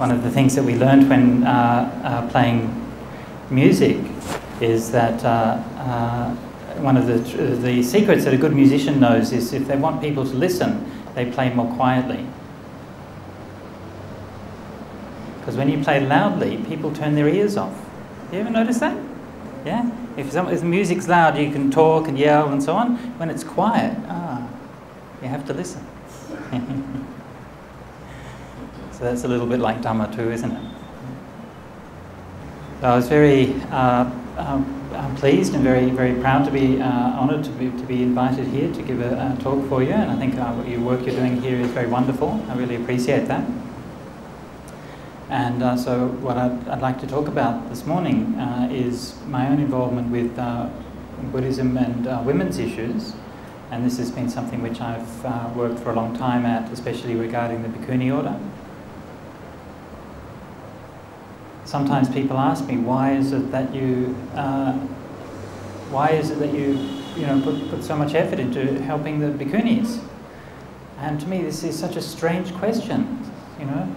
one of the things that we learned when playing music is that one of the secrets that a good musician knows is if they want people to listen, they play more quietly. Because when you play loudly, people turn their ears off. You ever notice that? Yeah? If the music's loud, you can talk and yell and so on. When it's quiet, you have to listen. So that's a little bit like Dhamma too, isn't it? So I was very pleased and very, very proud to be honoured to be invited here to give a talk for you, and I think your work you're doing here is very wonderful. I really appreciate that. And so what I'd like to talk about this morning is my own involvement with Buddhism and women's issues, and this has been something which I've worked for a long time at, especially regarding the Bhikkhuni order. Sometimes people ask me, why is it that you put so much effort into helping the bhikkhunis? And to me, this is such a strange question. You know,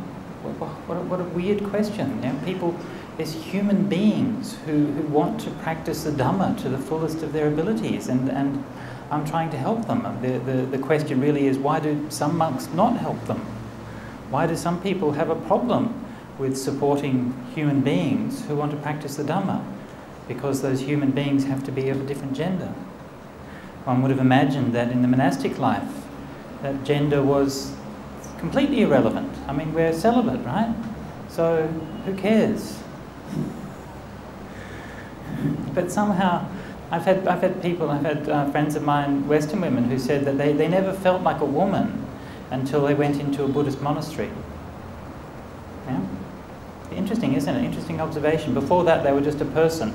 what a weird question. You know, people, there's human beings who want to practice the Dhamma to the fullest of their abilities, and I'm trying to help them. The question really is, why do some monks not help them? Why do some people have a problem with supporting human beings who want to practice the Dhamma? Because those human beings have to be of a different gender. One would have imagined that in the monastic life, that gender was completely irrelevant. I mean, we're celibate, right? So who cares? But somehow, I've had friends of mine, Western women, who said that they never felt like a woman until they went into a Buddhist monastery. Yeah? Interesting, isn't it? Interesting observation. Before that, they were just a person.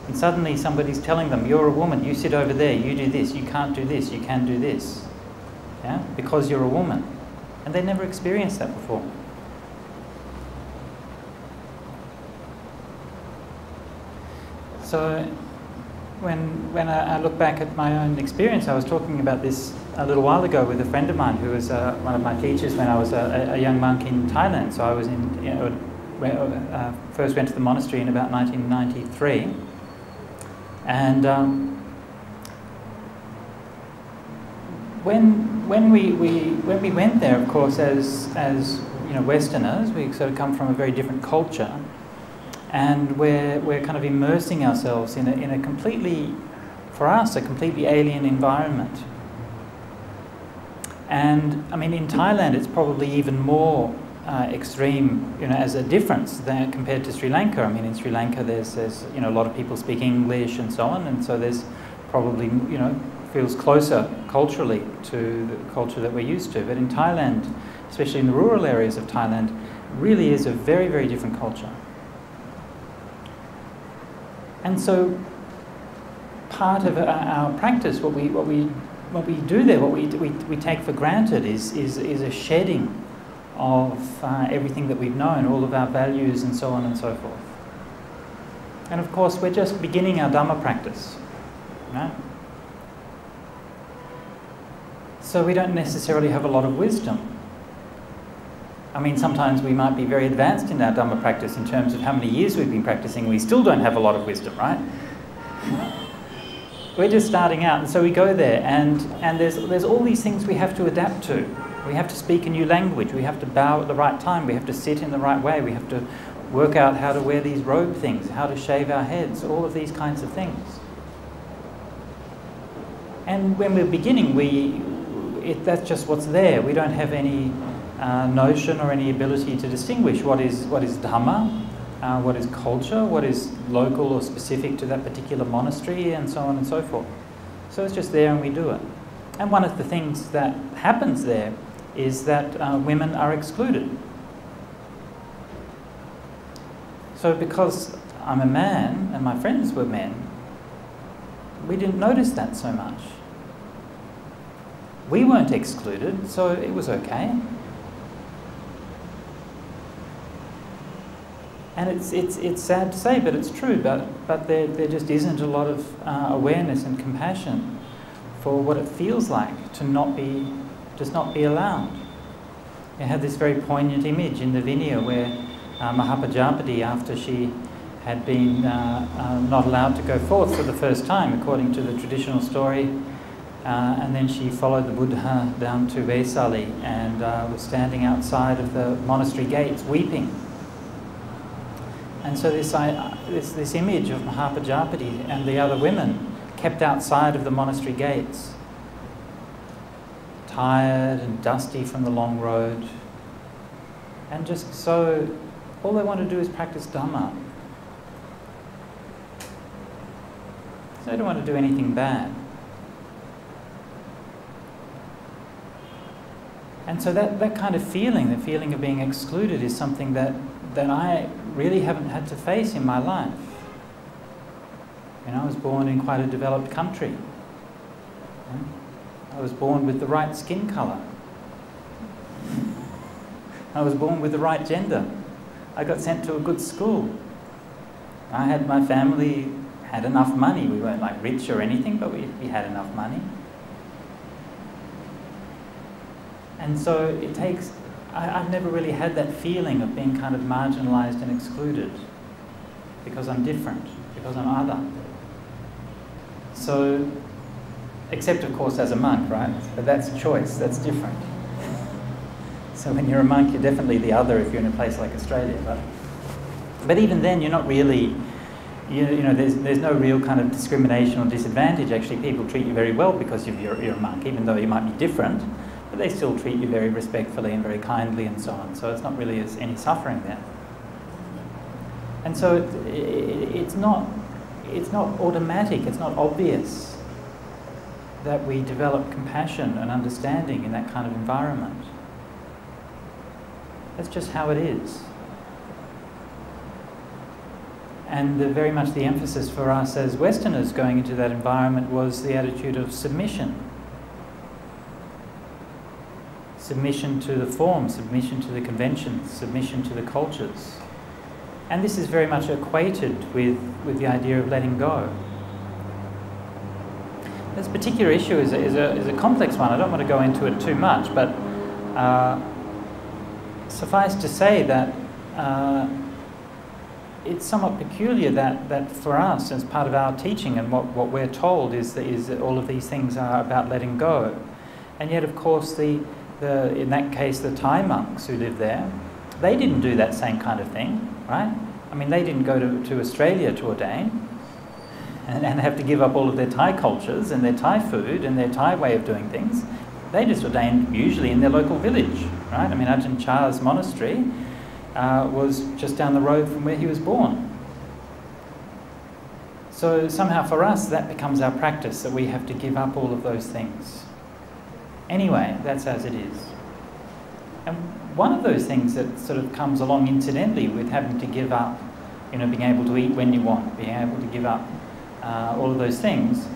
And suddenly somebody's telling them, you're a woman, you sit over there, you do this, you can't do this, you can do this. Yeah? Because you're a woman. And they never experienced that before. So when I look back at my own experience, I was talking about this a little while ago with a friend of mine who was one of my teachers when I was a young monk in Thailand. So I was first went to the monastery in about 1993, and when we went there, of course, as you know, Westerners, we sort of come from a very different culture, and we're kind of immersing ourselves in a completely, for us, a completely alien environment. And I mean, in Thailand, it's probably even more extreme, you know, as a difference than compared to Sri Lanka. I mean, in Sri Lanka, there's you know, a lot of people speak English and so on, and so there's probably, you know, feels closer culturally to the culture that we're used to. But in Thailand, especially in the rural areas of Thailand, really is a very, very different culture. And so, part of our practice, what we do there, what we take for granted is a shedding of everything that we've known, all of our values and so on and so forth. And of course, we're just beginning our Dhamma practice, right? So we don't necessarily have a lot of wisdom. I mean, sometimes we might be very advanced in our Dhamma practice in terms of how many years we've been practicing. We still don't have a lot of wisdom, right? We're just starting out, and so we go there, and there's all these things we have to adapt to. We have to speak a new language, we have to bow at the right time, we have to sit in the right way, we have to work out how to wear these robe things, how to shave our heads, all of these kinds of things. And when we're beginning, that's just what's there. We don't have any notion or any ability to distinguish what is Dhamma, what is culture, what is local or specific to that particular monastery, and so on and so forth. So it's just there and we do it. And one of the things that happens there is that women are excluded. So because I'm a man and my friends were men, we didn't notice that so much. We weren't excluded, so it was okay. And it's sad to say, but it's true. But there just isn't a lot of awareness and compassion for what it feels like to not be allowed. You had this very poignant image in the Vinaya where Mahapajapati, after she had been not allowed to go forth for the first time, according to the traditional story, and then she followed the Buddha down to Vesali and was standing outside of the monastery gates weeping. And so this image of Mahapajapati and the other women kept outside of the monastery gates, tired and dusty from the long road, and just so all they want to do is practice Dhamma. So they don't want to do anything bad. And so that kind of feeling, the feeling of being excluded, is something that I really haven't had to face in my life. You know, I was born in quite a developed country. I was born with the right skin colour. I was born with the right gender. I got sent to a good school. My family had enough money. We weren't like rich or anything, but we had enough money. And so it takes, I've never really had that feeling of being kind of marginalised and excluded because I'm different, because I'm other. So, except of course as a monk, right? But that's a choice, that's different. So when you're a monk, you're definitely the other if you're in a place like Australia. But even then, you're not really, you know, there's no real kind of discrimination or disadvantage. Actually, people treat you very well because you're a monk, even though you might be different. But they still treat you very respectfully and very kindly and so on. So it's not really any suffering there. And so it's not automatic, it's not obvious that we develop compassion and understanding in that kind of environment. That's just how it is. And very much the emphasis for us as Westerners going into that environment was the attitude of submission. Submission to the form, submission to the conventions, submission to the cultures. And this is very much equated with the idea of letting go. This particular issue is a complex one. I don't want to go into it too much, but suffice to say that it's somewhat peculiar that for us, as part of our teaching and what we're told is that all of these things are about letting go. And yet, of course, in that case, the Thai monks who lived there, they didn't do that same kind of thing, right? I mean, they didn't go to Australia to ordain and have to give up all of their Thai cultures and their Thai food and their Thai way of doing things. They just ordained usually in their local village, right? I mean, Ajahn Chah's monastery was just down the road from where he was born. So somehow for us, that becomes our practice, that we have to give up all of those things. Anyway, that's as it is. And one of those things that sort of comes along incidentally with having to give up, you know, being able to eat when you want, being able to give up all of those things,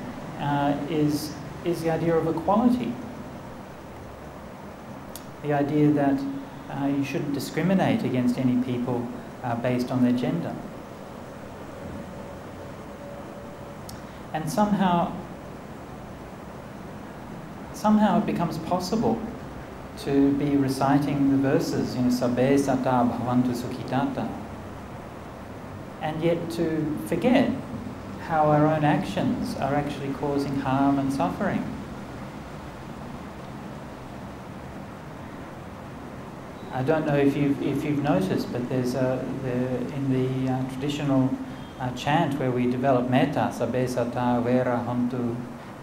is the idea of equality. The idea that you shouldn't discriminate against any people based on their gender. And somehow it becomes possible to be reciting the verses, you know, Sabbe Sata Bhavantu Sukhitata, and yet to forget how our own actions are actually causing harm and suffering. I don't know if you've noticed, but there's in the traditional chant where we develop metta, Sabbe Sata Vera Hontu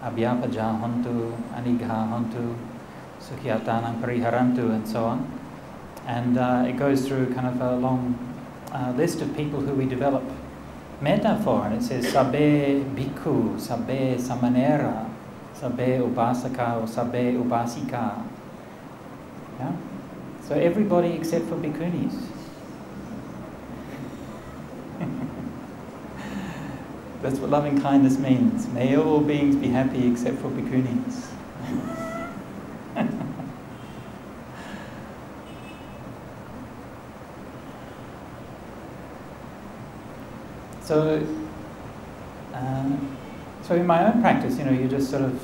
Abhyapaja Hontu Anigha Hontu Sukhiyatanam Pariharantu, and so on. And it goes through kind of a long list of people who we develop metta for, and it says Sabbe Bhikkhu, Sabbe Samanera, Sabbe Upasaka, or Sabbe Upasika. Yeah? So everybody except for bhikkhunis. That's what loving kindness means. May all beings be happy except for bhikkhunis. So in my own practice, you know, you just sort of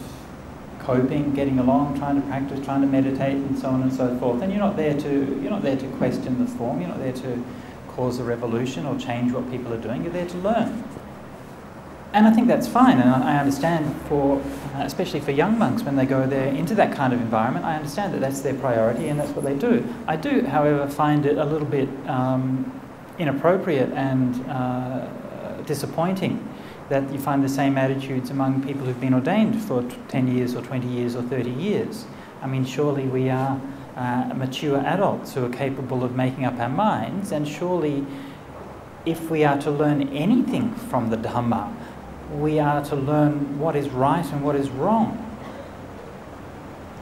coping, getting along, trying to practice, trying to meditate, and so on and so forth. And you're not there to question the form. You're not there to cause a revolution or change what people are doing. You're there to learn. And I think that's fine, and I understand especially for young monks when they go there into that kind of environment, I understand that that's their priority and that's what they do. I do, however, find it a little bit inappropriate and disappointing that you find the same attitudes among people who've been ordained for 10 years or 20 years or 30 years. I mean, surely we are mature adults who are capable of making up our minds, and surely if we are to learn anything from the Dhamma, we are to learn what is right and what is wrong.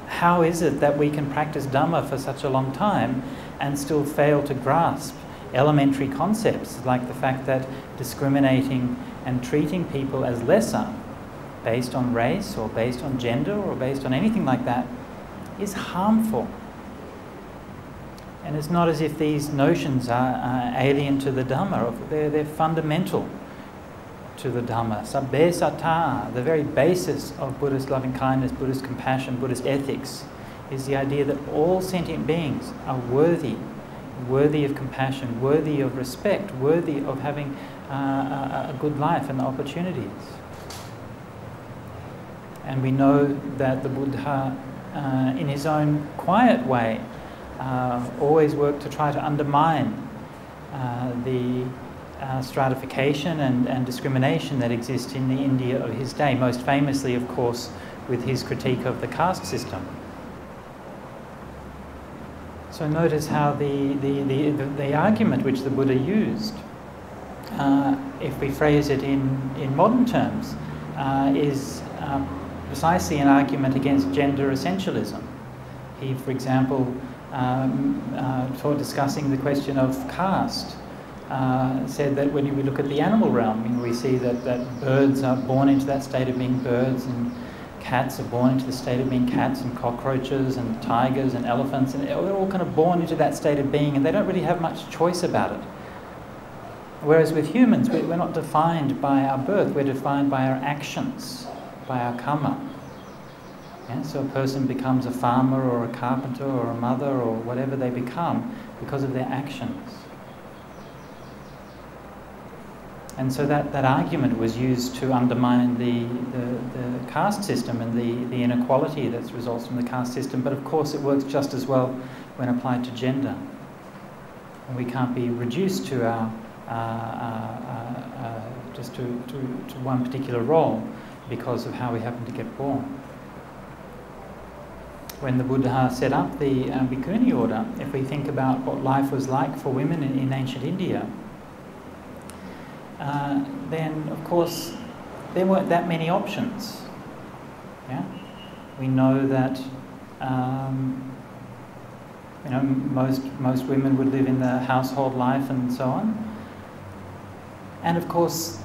How is it that we can practice Dhamma for such a long time and still fail to grasp elementary concepts like the fact that discriminating and treating people as lesser based on race or based on gender or based on anything like that is harmful? And it's not as if these notions are alien to the Dhamma. They're fundamental to the Dhamma. Sabbe sattha, the very basis of Buddhist loving kindness, Buddhist compassion, Buddhist ethics, is the idea that all sentient beings are worthy of compassion, worthy of respect, worthy of having a good life and opportunities. And we know that the Buddha, in his own quiet way, always worked to try to undermine the stratification and discrimination that exists in the India of his day, most famously, of course, with his critique of the caste system. So notice how the argument which the Buddha used, if we phrase it in modern terms, is precisely an argument against gender essentialism. He, for example, discussing the question of caste, said that when we look at the animal realm, we see that birds are born into that state of being birds, and cats are born into the state of being cats, and cockroaches and tigers and elephants, and they're all kind of born into that state of being, and they don't really have much choice about it. Whereas with humans, we're not defined by our birth, we're defined by our actions, by our karma. Yeah? So a person becomes a farmer or a carpenter or a mother or whatever they become because of their actions. And so that argument was used to undermine the caste system and the inequality that results from the caste system. But of course it works just as well when applied to gender. And we can't be reduced to just to one particular role because of how we happen to get born. When the Buddha set up the Bhikkhuni order, if we think about what life was like for women in ancient India, then of course there weren't that many options. Yeah, we know that most women would live in the household life and so on, and of course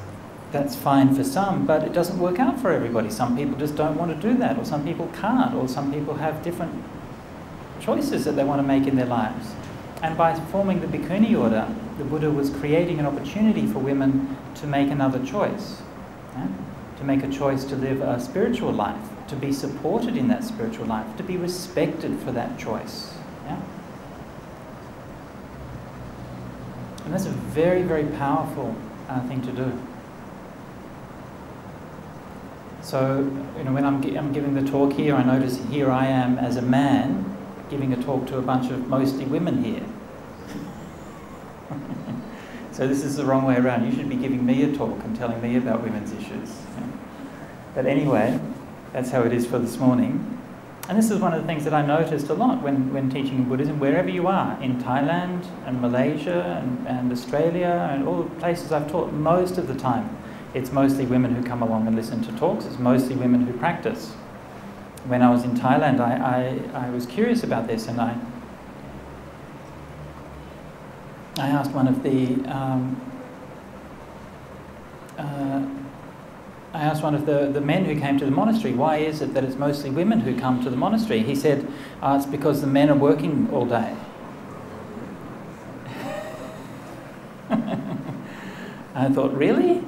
that's fine for some, but it doesn't work out for everybody. Some people just don't want to do that, or some people can't, or some people have different choices that they want to make in their lives. And by forming the Bhikkhuni order, the Buddha was creating an opportunity for women to make another choice, to make a choice to live a spiritual life, to be supported in that spiritual life, to be respected for that choice. Yeah? And that's a very, very powerful thing to do. So, when I'm giving the talk here, I notice here I am as a man giving a talk to a bunch of mostly women here. So this is the wrong way around. You should be giving me a talk and telling me about women's issues. But anyway, that's how it is for this morning. And this is one of the things that I noticed a lot when teaching Buddhism, wherever you are, in Thailand and Malaysia and Australia and all the places I've taught, most of the time it's mostly women who come along and listen to talks. It's mostly women who practice. When I was in Thailand, I was curious about this, and I asked one of the men who came to the monastery, why is it that it's mostly women who come to the monastery? He said, it's because the men are working all day. I thought, really?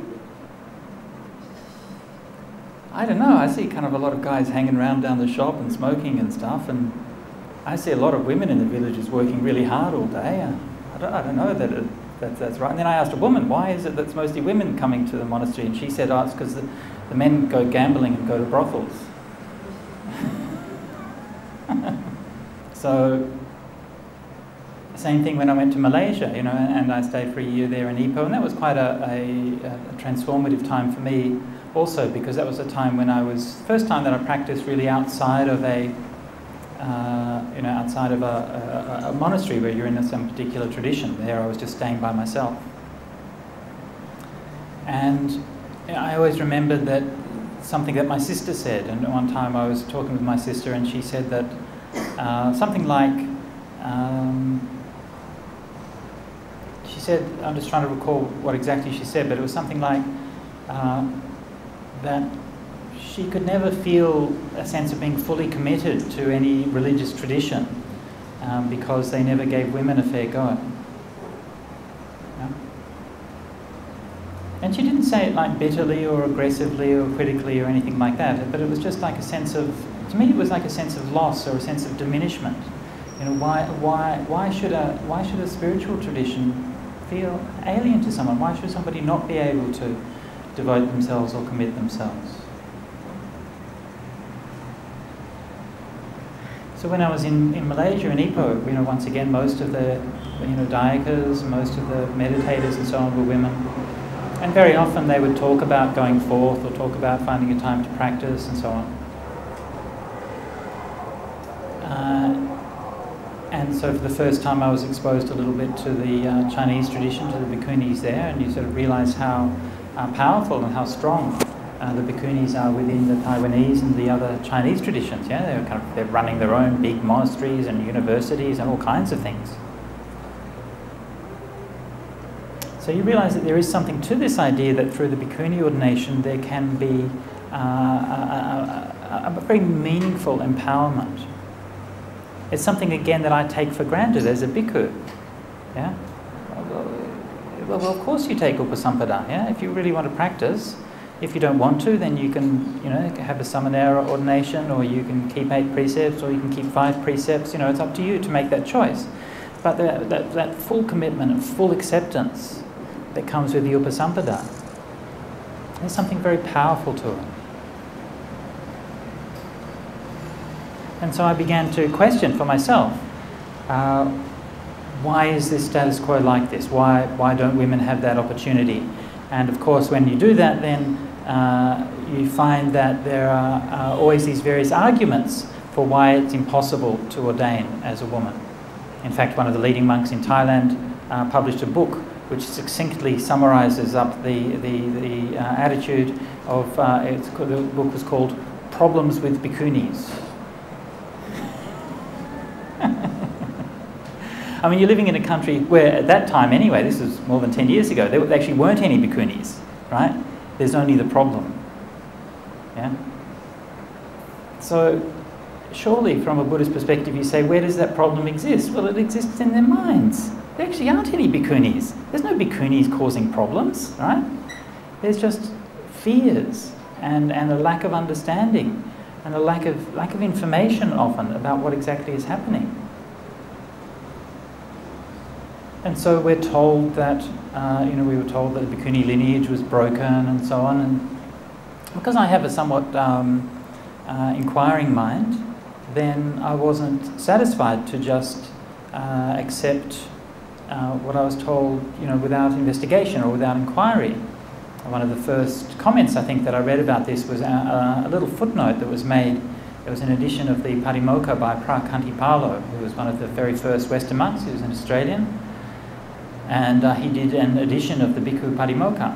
I don't know, I see kind of a lot of guys hanging around down the shop and smoking and stuff, and I see a lot of women in the villages working really hard all day. I don't know that's right. And then I asked a woman, why is it that it's mostly women coming to the monastery? And she said, oh, it's because the men go gambling and go to brothels. So, same thing when I went to Malaysia, you know, and I stayed for a year there in Ipoh, and that was quite a transformative time for me also, because that was a time when I was, first time that I practiced really outside of a monastery where you're in some particular tradition. There I was just staying by myself. And you know, I always remembered that something that my sister said, and one time I was talking with my sister and she said that something like, she said, I'm just trying to recall what exactly she said, but it was something like that she could never feel a sense of being fully committed to any religious tradition because they never gave women a fair go. Yeah? And she didn't say it like bitterly or aggressively or critically or anything like that, but it was just like a sense of, to me it was like a sense of loss or a sense of diminishment. You know, why should a spiritual tradition feel alien to someone? Why should somebody not be able to devote themselves or commit themselves? So when I was in Malaysia, in Ipoh, you know, once again, most of the, you know, dayakas, most of the meditators and so on were women. And very often they would talk about going forth or talk about finding a time to practice and so on. And so for the first time I was exposed a little bit to the Chinese tradition, to the bhikkhunis there, and you sort of realise how powerful and how strong the bhikkhunis are within the Taiwanese and the other Chinese traditions. Yeah, they're running their own big monasteries and universities and all kinds of things. So you realise that there is something to this idea that through the bhikkhuni ordination there can be a very meaningful empowerment. It's something again that I take for granted as a bhikkhu. Yeah. Well, of course you take upasampada. Yeah. If you really want to practice. If you don't want to, then you can, you know, have a samanera ordination, or you can keep 8 precepts, or you can keep 5 precepts. You know, it's up to you to make that choice. But that full commitment and full acceptance that comes with the upasampada, there's something very powerful to it. And so I began to question for myself, why is this status quo like this? Why don't women have that opportunity? And of course, when you do that, then you find that there are always these various arguments for why it's impossible to ordain as a woman. In fact, one of the leading monks in Thailand published a book which succinctly summarises up the attitude of, the book was called Problems with Bhikkhunis. I mean, you're living in a country where at that time anyway, this was more than 10 years ago, there actually weren't any bhikkhunis, right? There's only the problem. Yeah? So surely from a Buddhist perspective you say, where does that problem exist? Well, it exists in their minds. There actually aren't any bhikkhunis. There's no bhikkhunis causing problems, right? There's just fears and a lack of understanding and a lack of information often about what exactly is happening. And so we're told that, we were told that the bhikkhuni lineage was broken and so on. And because I have a somewhat inquiring mind, then I wasn't satisfied to just accept what I was told, without investigation or without inquiry. One of the first comments I think that I read about this was a little footnote that was made. It was an edition of the Patimokkha by Pra Kantipalo, who was one of the very first Western monks. He was an Australian. And he did an edition of the Bhikkhu Patimokkha,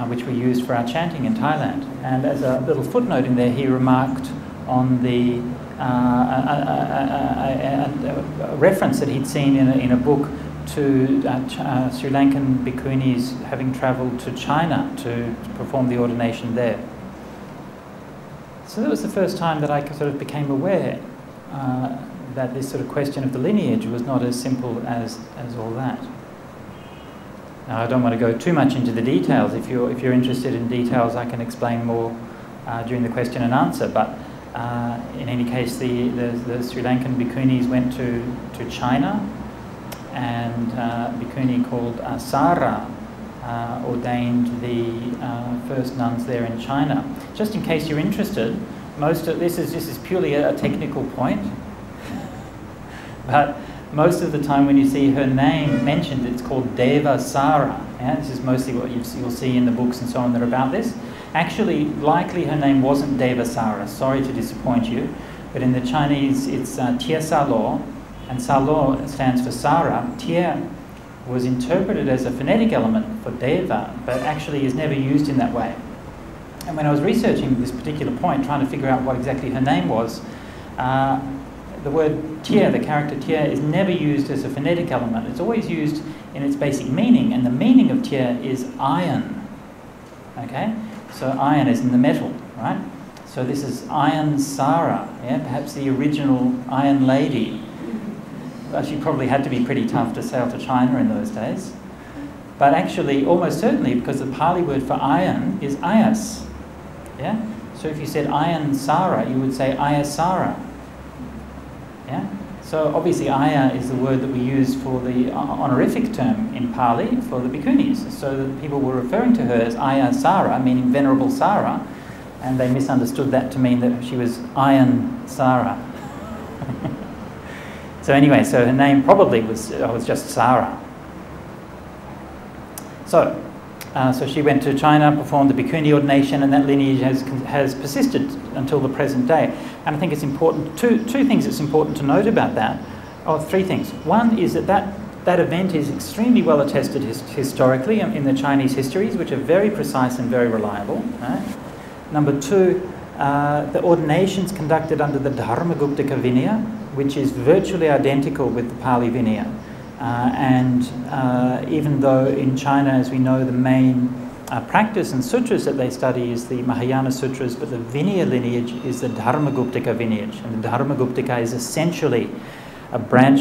which we used for our chanting in Thailand. And as a little footnote in there, he remarked on the a reference that he'd seen in a book to Sri Lankan bhikkhunis having travelled to China to perform the ordination there. So that was the first time that I sort of became aware that this sort of question of the lineage was not as simple as all that. Now, I don't want to go too much into the details. If you're interested in details, I can explain more during the question and answer. But in any case, the Sri Lankan bhikkhunis went to China, and a bhikkhuni called Sara ordained the first nuns there in China. Just in case you're interested, most of this is purely a technical point, but most of the time when you see her name mentioned, it's called Deva Sara. Yeah? This is mostly what you'll see in the books and so on that are about this. Actually, likely her name wasn't Deva Sara. Sorry to disappoint you, but in the Chinese it's Tia Sa Lo, and Sa Lo stands for Sara. Tia was interpreted as a phonetic element for Deva, but actually is never used in that way. And when I was researching this particular point, trying to figure out what exactly her name was, the word Tia, the character Tia, is never used as a phonetic element. It's always used in its basic meaning, and the meaning of Tia is iron. Okay? So iron is in the metal, right? So this is Iron Sara, yeah? Perhaps the original Iron Lady. Well, she probably had to be pretty tough to sail to China in those days. But actually, almost certainly, because the Pali word for iron is ayas. Yeah? So if you said Iron Sara, you would say Ayasara. Yeah? So obviously Aya is the word that we use for the honorific term in Pali for the bhikkhunis. So that people were referring to her as Aya Sara, meaning Venerable Sara, and they misunderstood that to mean that she was Iron Sara. So anyway, so her name probably was just Sara. So she went to China, performed the bhikkhuni ordination, and that lineage has persisted until the present day. And I think it's important, two things it's important to note about that, or three things. One is that event is extremely well attested historically in the Chinese histories, which are very precise and very reliable. Right? Number two, the ordinations conducted under the Dharmaguptaka Vinaya, which is virtually identical with the Pali Vinaya. And even though in China, as we know, the main practice and sutras that they study is the Mahayana sutras, but the Vinaya lineage is the Dharmaguptaka lineage. And the Dharmaguptaka is essentially a branch